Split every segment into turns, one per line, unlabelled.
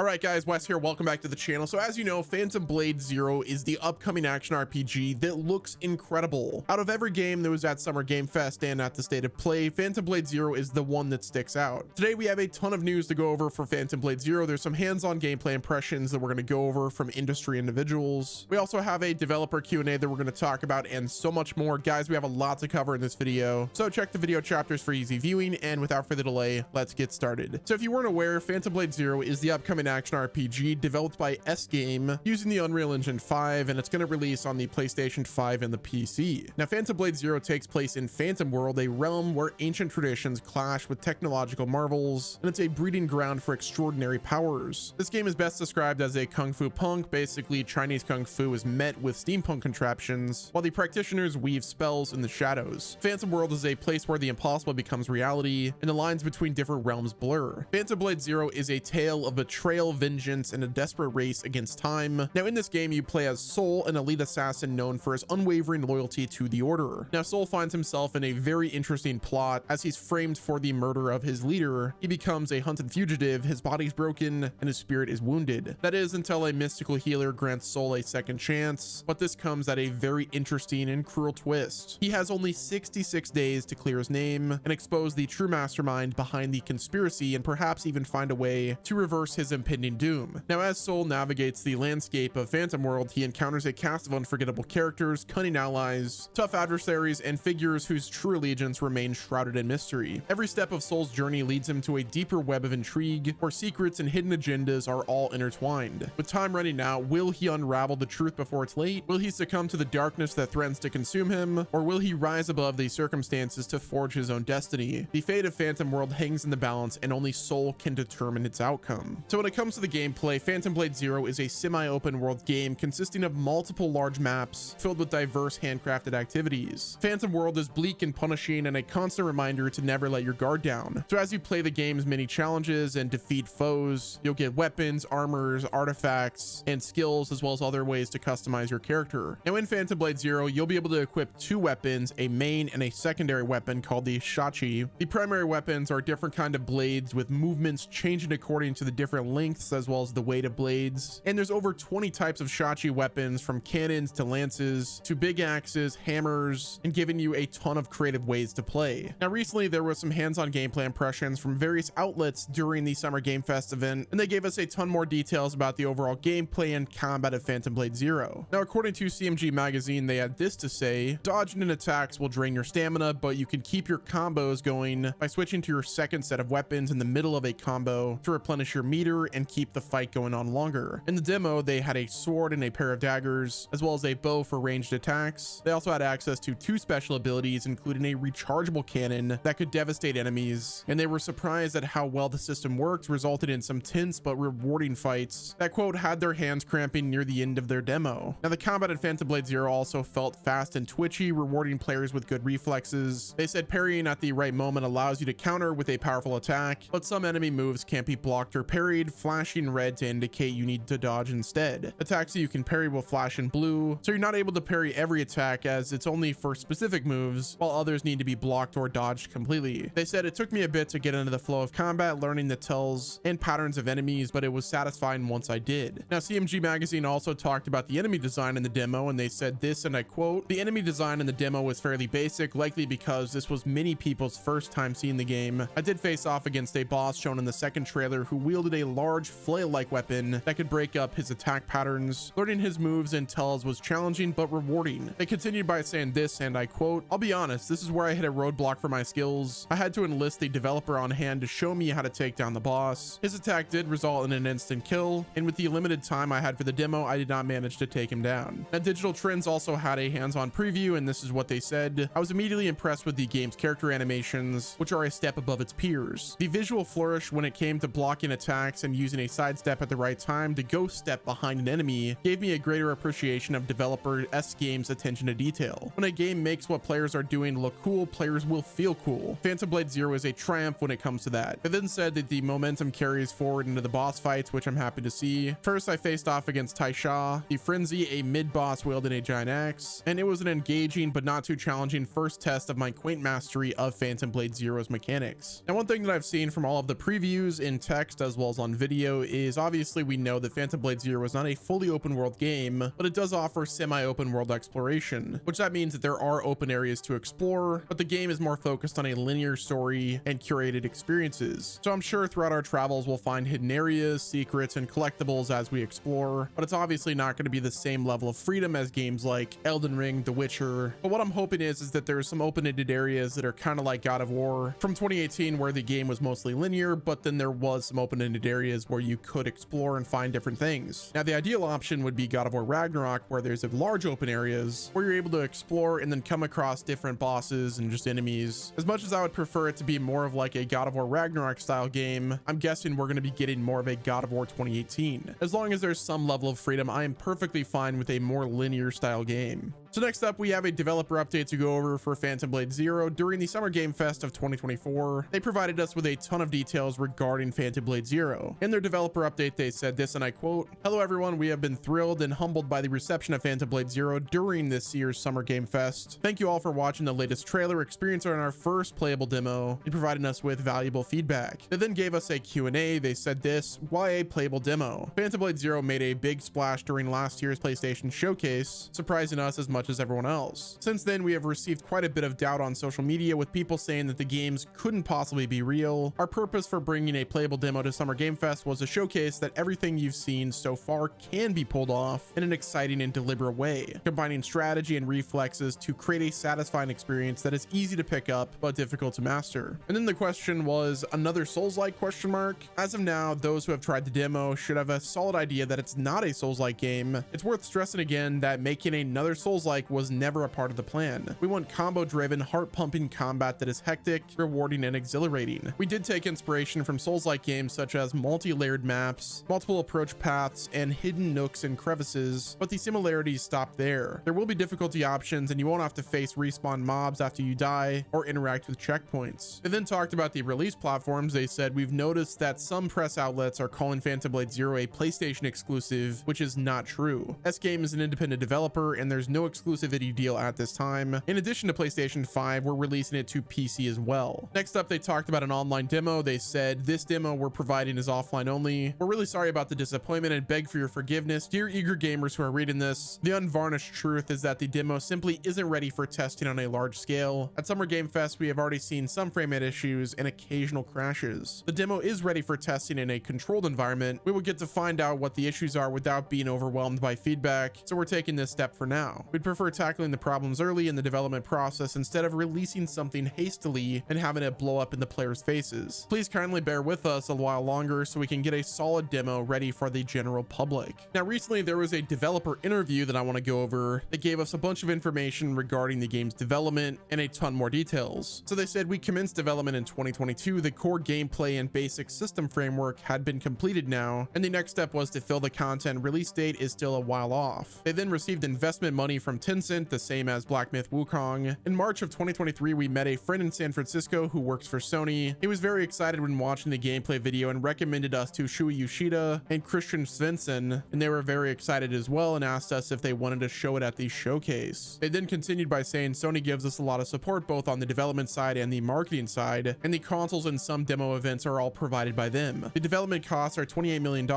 right, guys, Wes here. Welcome back to the channel. So as you know, Phantom Blade Zero is the upcoming action RPG that looks incredible. Out of every game that was at Summer Game Fest and at the State of Play, Phantom Blade Zero is the one that sticks out. Today we have a ton of news to go over for Phantom Blade Zero. There's some hands-on gameplay impressions that we're going to go over from industry individuals. We also have a developer Q&A that we're going to talk about and so much more. Guys, we have a lot to cover in this video, so check the video chapters for easy viewing, and without further delay, let's get started. So if you weren't aware, Phantom Blade Zero is the upcoming action RPG developed by S-Game using the Unreal Engine 5, and it's going to release on the PlayStation 5 and the PC. Now, Phantom Blade Zero takes place in Phantom World, a realm where ancient traditions clash with technological marvels, and it's a breeding ground for extraordinary powers. This game is best described as a kung fu punk. Basically, Chinese kung fu is met with steampunk contraptions, while the practitioners weave spells in the shadows. Phantom World is a place where the impossible becomes reality, and the lines between different realms blur. Phantom Blade Zero is a tale of betrayal, vengeance, and a desperate race against time. Now, in this game, you play as Soul, an elite assassin known for his unwavering loyalty to the Order. Now, Soul finds himself in a very interesting plot as he's framed for the murder of his leader. He becomes a hunted fugitive, his body's broken, and his spirit is wounded. That is until a mystical healer grants Soul a second chance, but this comes at a very interesting and cruel twist. He has only 66 days to clear his name and expose the true mastermind behind the conspiracy, and perhaps even find a way to reverse his impending doom. Now, as Soul navigates the landscape of Phantom World, he encounters a cast of unforgettable characters, cunning allies, tough adversaries, and figures whose true allegiance remains shrouded in mystery. Every step of Soul's journey leads him to a deeper web of intrigue, where secrets and hidden agendas are all intertwined. With time running out, will he unravel the truth before it's late? Will he succumb to the darkness that threatens to consume him? Or will he rise above the circumstances to forge his own destiny? The fate of Phantom World hangs in the balance, and only Soul can determine its outcome. So when it comes to the gameplay, Phantom Blade Zero is a semi-open world game consisting of multiple large maps filled with diverse handcrafted activities. Phantom World is bleak and punishing, and a constant reminder to never let your guard down. So as you play the game's many challenges and defeat foes, you'll get weapons, armors, artifacts, and skills, as well as other ways to customize your character. Now, in Phantom Blade Zero, you'll be able to equip two weapons, a main and a secondary weapon called the Shachi. The primary weapons are different kind of blades with movements changing according to the different lengths as well as the weight of blades. And there's over 20 types of Shachi weapons, from cannons to lances to big axes, hammers, and giving you a ton of creative ways to play. Now, recently there was some hands-on gameplay impressions from various outlets during the Summer Game Fest event, and they gave us a ton more details about the overall gameplay and combat of Phantom Blade Zero. Now, according to CMG Magazine, they had this to say: dodging in attacks will drain your stamina, but you can keep your combos going by switching to your second set of weapons in the middle of a combo to replenish your meter and keep the fight going on longer. In the demo, they had a sword and a pair of daggers, as well as a bow for ranged attacks. They also had access to two special abilities, including a rechargeable cannon that could devastate enemies, and they were surprised at how well the system worked, resulted in some tense but rewarding fights that, quote, had their hands cramping near the end of their demo. Now, the combat in Phantom Blade Zero also felt fast and twitchy, rewarding players with good reflexes. They said parrying at the right moment allows you to counter with a powerful attack, but some enemy moves can't be blocked or parried, flashing red to indicate you need to dodge instead. Attacks that you can parry will flash in blue, so you're not able to parry every attack, as it's only for specific moves, while others need to be blocked or dodged completely. They said it took me a bit to get into the flow of combat, learning the tells and patterns of enemies, but it was satisfying once I did. Now, CMG Magazine also talked about the enemy design in the demo, and they said this, and I quote: the enemy design in the demo was fairly basic, likely because this was many people's first time seeing the game. I did face off against a boss shown in the second trailer who wielded a large flail-like weapon that could break up his attack patterns. Learning his moves and tells was challenging but rewarding. They continued by saying this, and I quote: I'll be honest, this is where I hit a roadblock for my skills. I had to enlist a developer on hand to show me how to take down the boss. His attack did result in an instant kill, and with the limited time I had for the demo, I did not manage to take him down. Now, Digital Trends also had a hands-on preview, and this is what they said: I was immediately impressed with the game's character animations, which are a step above its peers. The visual flourish when it came to blocking attacks and using a sidestep at the right time to ghost step behind an enemy gave me a greater appreciation of developer S-Game's attention to detail. When a game makes what players are doing look cool, players will feel cool. Phantom Blade Zero is a triumph when it comes to that. It then said that the momentum carries forward into the boss fights, which I'm happy to see. First, I faced off against Tai Sha, the Frenzy, a mid-boss wielding a giant axe, and it was an engaging but not too challenging first test of my quaint mastery of Phantom Blade Zero's mechanics. Now, one thing that I've seen from all of the previews in text as well as on video video is obviously we know that Phantom Blade Zero is not a fully open world game, but it does offer semi-open world exploration, which that means that there are open areas to explore, but the game is more focused on a linear story and curated experiences. So I'm sure throughout our travels we'll find hidden areas, secrets, and collectibles as we explore, but it's obviously not going to be the same level of freedom as games like Elden Ring, The Witcher. But what I'm hoping is that there's some open-ended areas that are kind of like God of War from 2018, where the game was mostly linear, but then there was some open-ended areas where you could explore and find different things. Now, the ideal option would be God of War Ragnarok, where there's a large open areas where you're able to explore and then come across different bosses and just enemies. As much as I would prefer it to be more of like a God of War Ragnarok style game, I'm guessing we're going to be getting more of a God of War 2018. As long as there's some level of freedom, I am perfectly fine with a more linear style game. So next up, we have a developer update to go over for Phantom Blade Zero. During the Summer Game Fest of 2024, they provided us with a ton of details regarding Phantom Blade Zero. In their developer update, they said this, and I quote, "Hello everyone, we have been thrilled and humbled by the reception of Phantom Blade Zero during this year's Summer Game Fest. Thank you all for watching the latest trailer, experiencing our first playable demo, and providing us with valuable feedback." They then gave us a Q&A. They said this, "Why a playable demo? Phantom Blade Zero made a big splash during last year's PlayStation Showcase, surprising us as much as everyone else. Since then, we have received quite a bit of doubt on social media, with people saying that the games couldn't possibly be real. Our purpose for bringing a playable demo to Summer Game Fest was to showcase that everything you've seen so far can be pulled off in an exciting and deliberate way, combining strategy and reflexes to create a satisfying experience that is easy to pick up but difficult to master." And then the question was, another Souls-like question mark? As of now, those who have tried the demo should have a solid idea that it's not a Souls-like game. It's worth stressing again that making another Souls-like was never a part of the plan. We want combo-driven, heart-pumping combat that is hectic, rewarding, and exhilarating. We did take inspiration from Souls-like games such as multi-layered maps, multiple approach paths, and hidden nooks and crevices, but the similarities stop there. There will be difficulty options, and you won't have to face respawn mobs after you die or interact with checkpoints. They then talked about the release platforms. They said, "We've noticed that some press outlets are calling Phantom Blade Zero a PlayStation exclusive, which is not true. S-Game is an independent developer, and there's no exclusivity deal at this time. In addition to PlayStation 5, we're releasing it to PC as well." Next up, they talked about an online demo. They said, "This demo we're providing is offline only. We're really sorry about the disappointment and beg for your forgiveness. Dear eager gamers who are reading this, the unvarnished truth is that the demo simply isn't ready for testing on a large scale. At Summer Game Fest, we have already seen some frame rate issues and occasional crashes. The demo is ready for testing in a controlled environment. We will get to find out what the issues are without being overwhelmed by feedback, so we're taking this step for now. We'd prefer tackling the problems early in the development process instead of releasing something hastily and having it blow up in the players' faces. Please kindly bear with us a while longer so we can get a solid demo ready for the general public." Now, recently there was a developer interview that I want to go over that gave us a bunch of information regarding the game's development and a ton more details. So they said, "We commenced development in 2022. The core gameplay and basic system framework had been completed now, and the next step was to fill the content. Release date is still a while off." They then received investment money from Tencent, the same as Black Myth Wukong. In March of 2023, we met a friend in San Francisco who works for Sony. He was very excited when watching the gameplay video and recommended us to Shuei Yoshida and Christian Svensson, and they were very excited as well and asked us if they wanted to show it at the showcase. They then continued by saying, "Sony gives us a lot of support both on the development side and the marketing side, and the consoles and some demo events are all provided by them. The development costs are $28 million,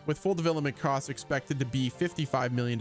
with full development costs expected to be $55 million.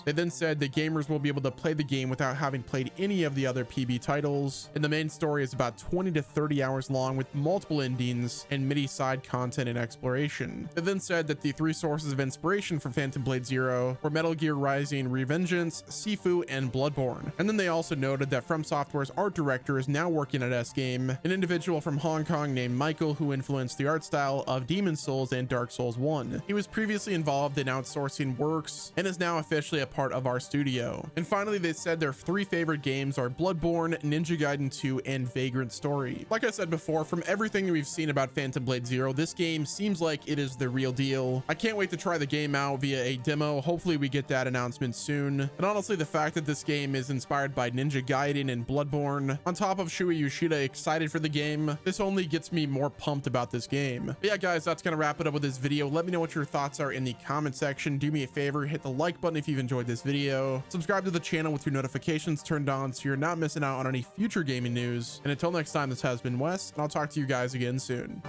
They then said that gamers will be able to play the game without having played any of the other PB titles, and the main story is about 20 to 30 hours long with multiple endings and many side content and exploration. They then said that the three sources of inspiration for Phantom Blade Zero were Metal Gear Rising: Revengeance, Sifu, and Bloodborne. And then they also noted that From Software's art director is now working at S-Game, an individual from Hong Kong named Michael who influenced the art style of Demon's Souls and Dark Souls 1. He was previously involved in outsourcing works and is now officially a part of our studio." And finally, they said their three favorite games are Bloodborne, Ninja Gaiden 2, and Vagrant Story. Like I said before, from everything that we've seen about Phantom Blade Zero, this game seems like it is the real deal. I can't wait to try the game out via a demo. Hopefully we get that announcement soon. And honestly, the fact that this game is inspired by Ninja Gaiden and Bloodborne, on top of Shuei Yoshida excited for the game, this only gets me more pumped about this game. But yeah, guys, that's gonna wrap it up with this video. Let me know what your thoughts are in the comment section. Do me a favor, hit the like button if you've enjoyed this video. Subscribe to the channel with your notifications turned on so you're not missing out on any future gaming news. And until next time, this has been Wes, and I'll talk to you guys again soon.